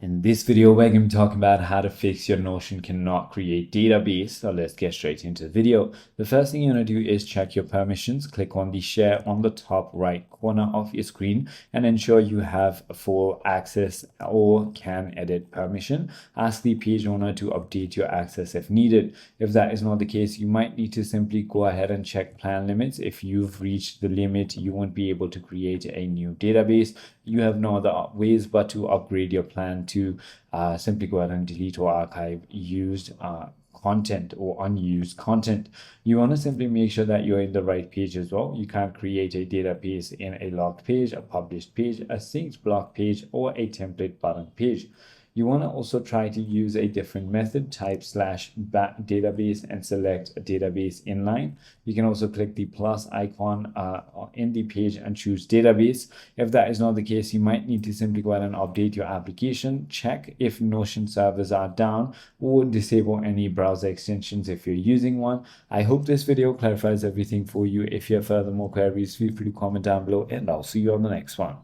In this video, we're going to be talking about how to fix your Notion cannot create database. So let's get straight into the video. The first thing you're going to do is check your permissions. Click on the share on the top right corner of your screen and ensure you have full access or can edit permission. Ask the page owner to update your access if needed. If that is not the case, you might need to simply go ahead and check plan limits. If you've reached the limit, you won't be able to create a new database. You have no other ways but to upgrade your plan to simply go ahead and delete or archive used content or unused content. You want to simply make sure that you're in the right page as well. You can't create a database in a logged page, a published page, a synced block page, or a template button page. You want to also try to use a different method, type /database and select a database inline. You can also click the plus icon in the page and choose database. If that is not the case, you might need to simply go ahead and update your application, check if Notion servers are down, or disable any browser extensions if you're using one. I hope this video clarifies everything for you. If you have further more queries, feel free to comment down below and I'll see you on the next one.